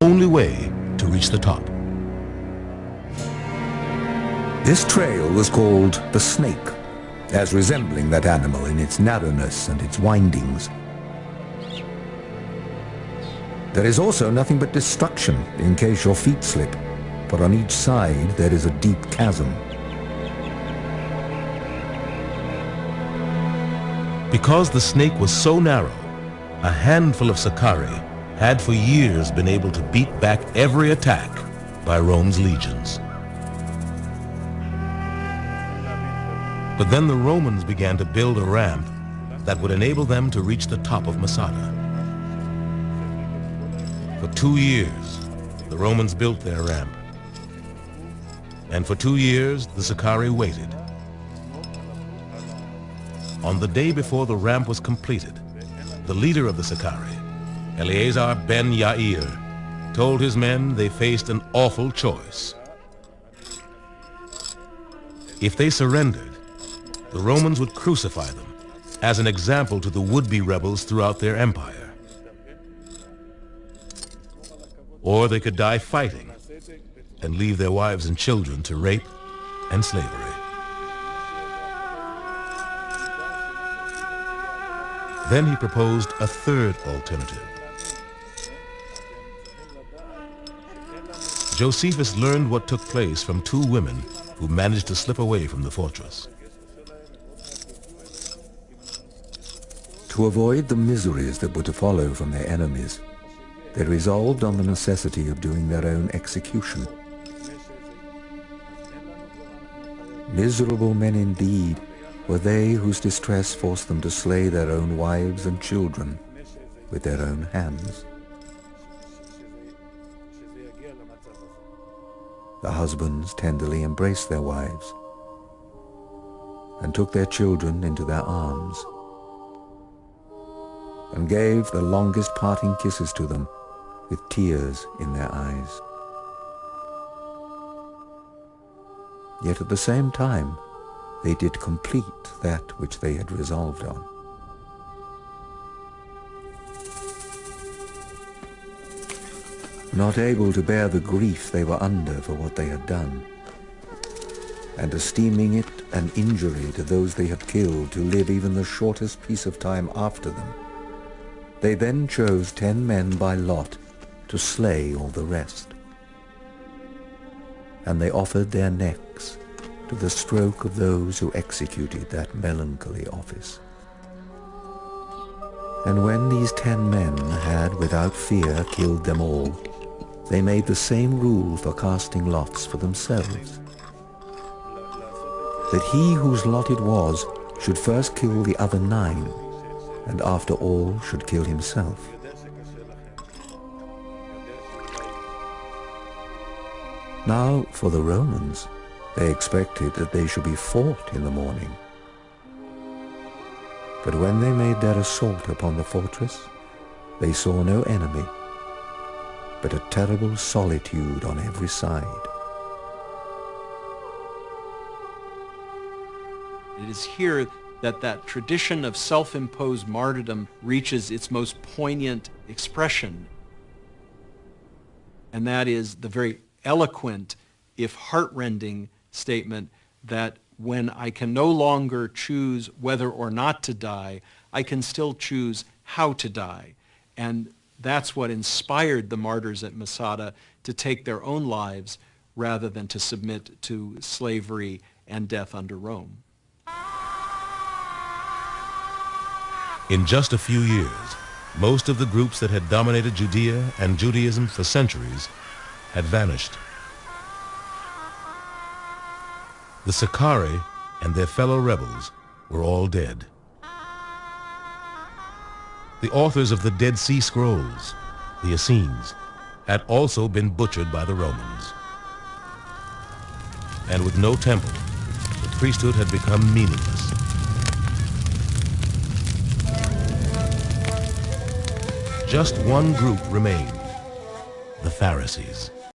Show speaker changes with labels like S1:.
S1: only way to reach the top.
S2: This trail was called the Snake, as resembling that animal in its narrowness and its windings. There is also nothing but destruction in case your feet slip, for on each side there is a deep chasm.
S1: Because the snake was so narrow, a handful of Sicarii had for years been able to beat back every attack by Rome's legions. But then the Romans began to build a ramp that would enable them to reach the top of Masada. For 2 years, the Romans built their ramp. And for 2 years, the Sicarii waited. On the day before the ramp was completed, the leader of the Sicarii, Eleazar ben Yair, told his men they faced an awful choice. If they surrendered, the Romans would crucify them as an example to the would-be rebels throughout their empire. Or they could die fighting and leave their wives and children to rape and slavery. Then he proposed a third alternative. Josephus learned what took place from 2 women who managed to slip away from the fortress.
S2: To avoid the miseries that were to follow from their enemies, they resolved on the necessity of doing their own execution. Miserable men indeed were they whose distress forced them to slay their own wives and children with their own hands. The husbands tenderly embraced their wives and took their children into their arms and gave the longest parting kisses to them with tears in their eyes. Yet at the same time, they did complete that which they had resolved on. Not able to bear the grief they were under for what they had done, and esteeming it an injury to those they had killed to live even the shortest piece of time after them, they then chose 10 men by lot to slay all the rest. And they offered their necks to the stroke of those who executed that melancholy office. And when these 10 men had without fear killed them all, they made the same rule for casting lots for themselves, that he whose lot it was should first kill the other 9, and after all should kill himself. Now, for the Romans, they expected that they should be fought in the morning. But when they made their assault upon the fortress, they saw no enemy, but a terrible solitude on every side.
S3: It is here that tradition of self-imposed martyrdom reaches its most poignant expression. And that is the very eloquent, if heart-rending, statement that when I can no longer choose whether or not to die, I can still choose how to die. And that's what inspired the martyrs at Masada to take their own lives rather than to submit to slavery and death under Rome.
S1: In just a few years, most of the groups that had dominated Judea and Judaism for centuries had vanished. The Sicarii and their fellow rebels were all dead. The authors of the Dead Sea Scrolls, the Essenes, had also been butchered by the Romans. And with no temple, the priesthood had become meaningless. Just one group remained, the Pharisees.